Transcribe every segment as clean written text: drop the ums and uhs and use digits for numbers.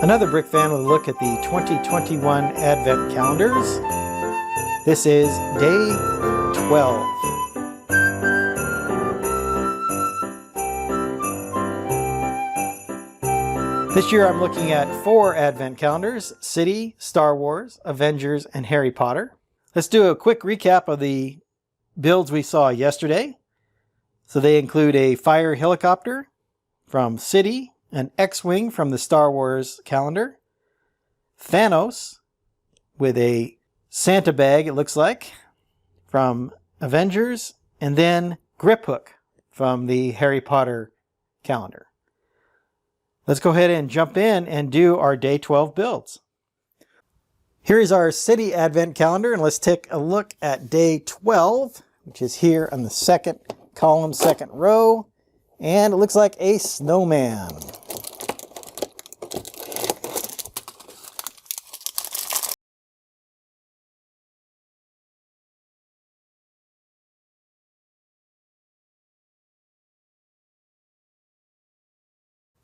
Another brick fan with a look at the 2021 Advent calendars. This is day 12. This year I'm looking at 4 Advent calendars: City, Star Wars, Avengers, and Harry Potter. Let's do a quick recap of the builds we saw yesterday. So they include a fire helicopter from City, an X-Wing from the Star Wars calendar, Thanos with a Santa bag, it looks like, from Avengers, and then Grip Hook from the Harry Potter calendar. Let's go ahead and jump in and do our day 12 builds. Here is our City Advent calendar, and let's take a look at day 12, which is here on the second column, second row, and it looks like a snowman.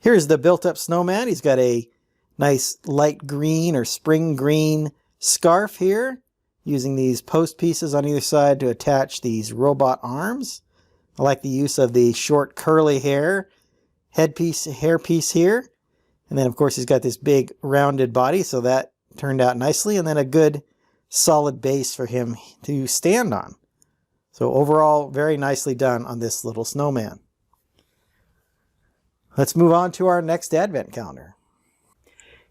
Here's the built-up snowman. He's got a nice light green or spring green scarf here, using these post pieces on either side to attach these robot arms. I like the use of the short curly hair hairpiece here. And then of course he's got this big rounded body, so that turned out nicely. And then a good solid base for him to stand on. So overall, very nicely done on this little snowman. Let's move on to our next Advent calendar.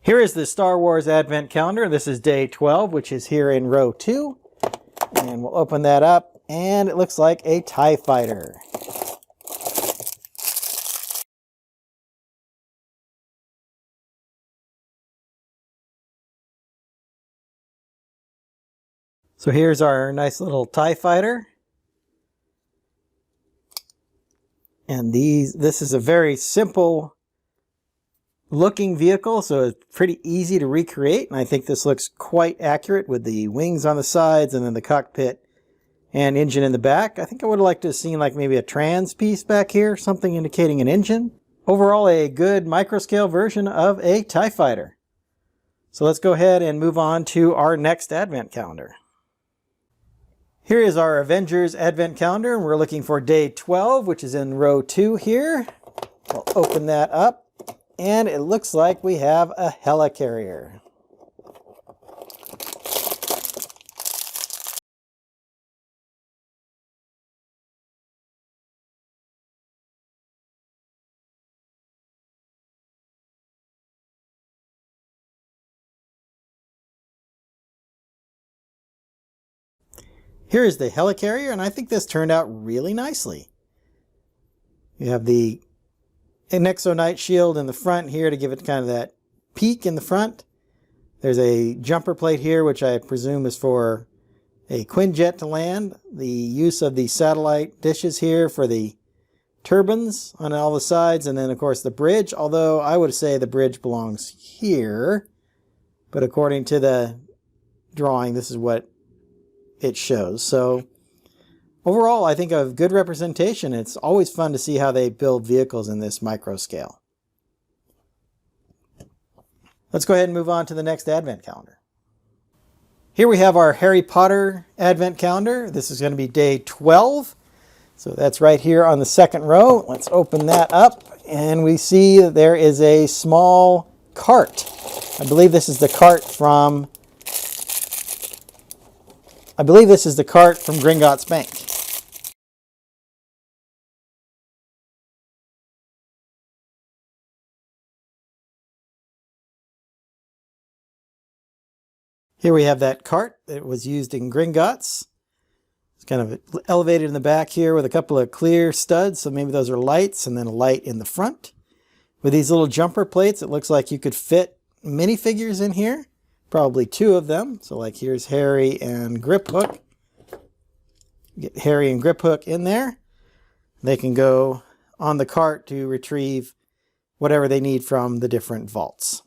Here is the Star Wars Advent calendar. This is day 12, which is here in row 2. And we'll open that up, and it looks like a TIE fighter. So here's our nice little TIE fighter. And this is a very simple looking vehicle, so it's pretty easy to recreate. And I think this looks quite accurate with the wings on the sides and then the cockpit and engine in the back. I think I would have liked to have seen like maybe a trans piece back here, something indicating an engine. Overall, a good microscale version of a TIE fighter. So let's go ahead and move on to our next Advent calendar. Here is our Avengers Advent calendar, and we're looking for day 12, which is in row 2 here. We'll open that up, and it looks like we have a helicarrier. Here is the helicarrier, and I think this turned out really nicely. You have the Exonite shield in the front here to give it kind of that peak in the front. There's a jumper plate here, which I presume is for a Quinjet to land. The use of the satellite dishes here for the turbines on all the sides, and then of course the bridge, although I would say the bridge belongs here. But according to the drawing, this is what it shows. So overall, I think a good representation. It's always fun to see how they build vehicles in this micro scale. Let's go ahead and move on to the next Advent calendar. Here we have our Harry Potter Advent calendar. This is going to be day 12. So that's right here on the second row. Let's open that up, and we see that there is a small cart. I believe this is the cart from Gringotts Bank. Here we have that cart that was used in Gringotts. It's kind of elevated in the back here with a couple of clear studs, so maybe those are lights, and then a light in the front. With these little jumper plates, it looks like you could fit minifigures in here. Probably 2 of them. So like here's Harry and Grip Hook. Get Harry and Grip Hook in there. They can go on the cart to retrieve whatever they need from the different vaults.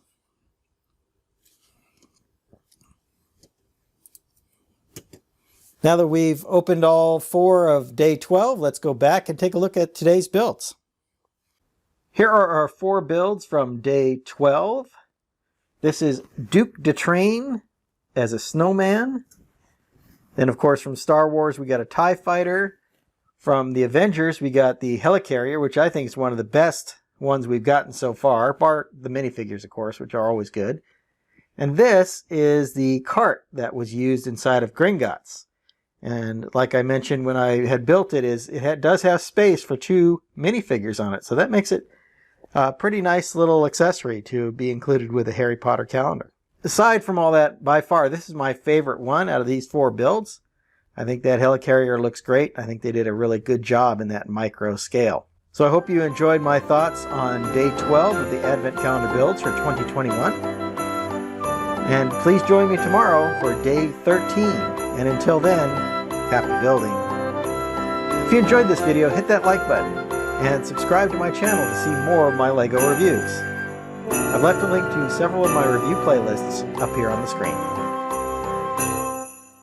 Now that we've opened all 4 of day 12, let's go back and take a look at today's builds. Here are our 4 builds from day 12. This is Duke de Train as a snowman. Then, of course, from Star Wars, we got a TIE fighter. From the Avengers, we got the helicarrier, which I think is one of the best ones we've gotten so far, bar the minifigures, of course, which are always good. And this is the cart that was used inside of Gringotts. And like I mentioned when I had built it, does have space for 2 minifigures on it. So that makes it a pretty nice little accessory to be included with a Harry Potter calendar. Aside from all that, by far, this is my favorite one out of these 4 builds. I think that helicarrier looks great. I think they did a really good job in that micro scale. So I hope you enjoyed my thoughts on day 12 of the Advent Calendar builds for 2021. And please join me tomorrow for day 13. And until then, happy building. If you enjoyed this video, hit that like button and subscribe to my channel to see more of my LEGO reviews. I've left a link to several of my review playlists up here on the screen.